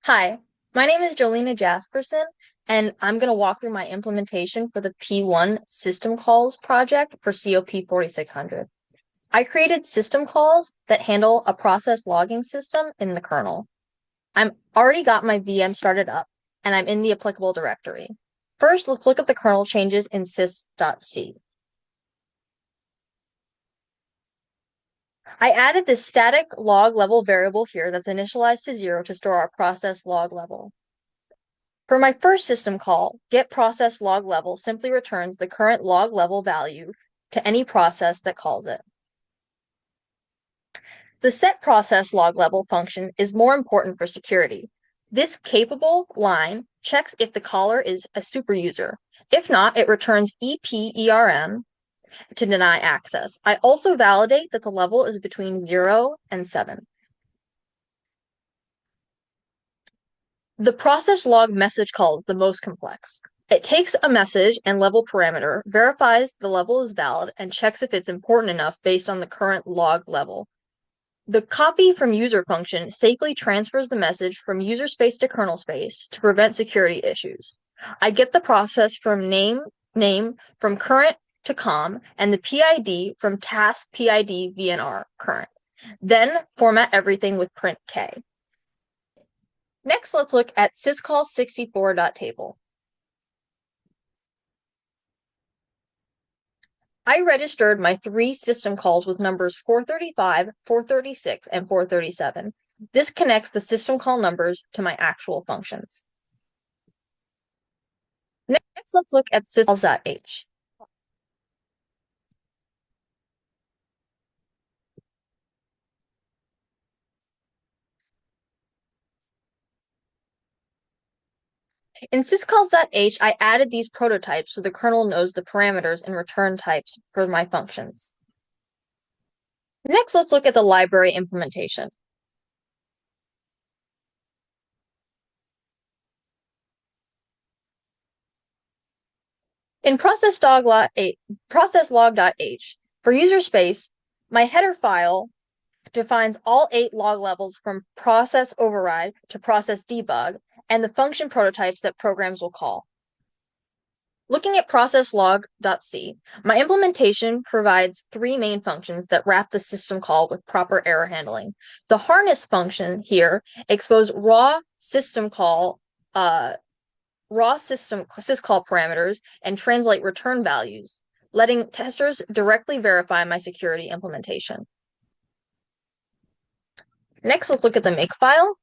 Hi, my name is Jolina Jasperson, and I'm going to walk through my implementation for the P1 system calls project for COP4600. I created system calls that handle a process logging system in the kernel. I'm already got my VM started up, and I'm in the applicable directory. First, let's look at the kernel changes in sys.c. I added this static log level variable here that's initialized to 0 to store our process log level. For my first system call, get process log level simply returns the current log level value to any process that calls it. The set process log level function is more important for security. This capable line checks if the caller is a superuser. If not, it returns EPERM to deny access. I also validate that the level is between 0 and 7. The process log message call is the most complex. It takes a message and level parameter, verifies the level is valid, and checks if it's important enough based on the current log level. The copy from user function safely transfers the message from user space to kernel space to prevent security issues. I get the process from name from current to com, and the PID from task PID VNR current. Then format everything with print K. Next, let's look at syscall64.table. I registered my 3 system calls with numbers 435, 436, and 437. This connects the system call numbers to my actual functions. Next, let's look at syscalls.h. In syscalls.h, I added these prototypes so the kernel knows the parameters and return types for my functions. Next, let's look at the library implementation. In process.log.h, for user space, my header file defines all 8 log levels from process override to process debug and the function prototypes that programs will call. Looking at processlog.c, my implementation provides 3 main functions that wrap the system call with proper error handling. The harness function here exposes raw syscall parameters and translate return values, letting testers directly verify my security implementation. Next, let's look at the makefile.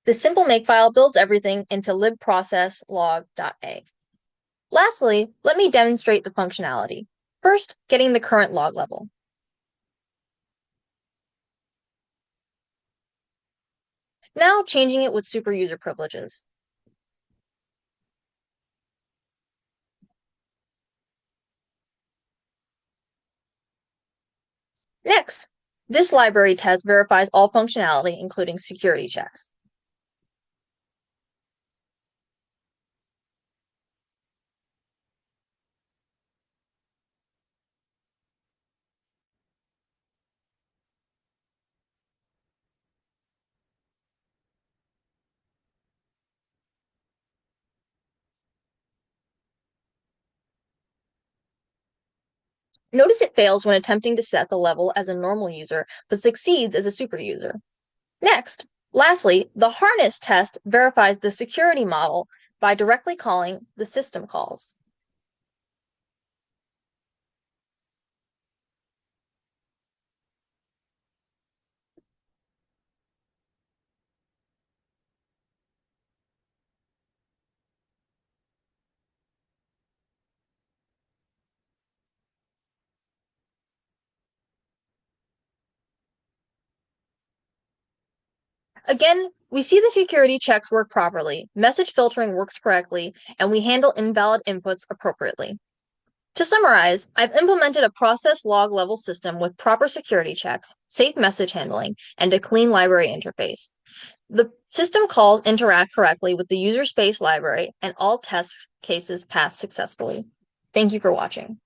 The simple makefile builds everything into libprocesslog.a. Lastly, let me demonstrate the functionality. First, getting the current log level. Now, changing it with super user privileges. Next, this library test verifies all functionality, including security checks. Notice it fails when attempting to set the level as a normal user, but succeeds as a super user. Lastly, the harness test verifies the security model by directly calling the system calls. Again, we see the security checks work properly, message filtering works correctly, and we handle invalid inputs appropriately. To summarize, I've implemented a process log level system with proper security checks, safe message handling, and a clean library interface. The system calls interact correctly with the user space library, and all test cases pass successfully. Thank you for watching.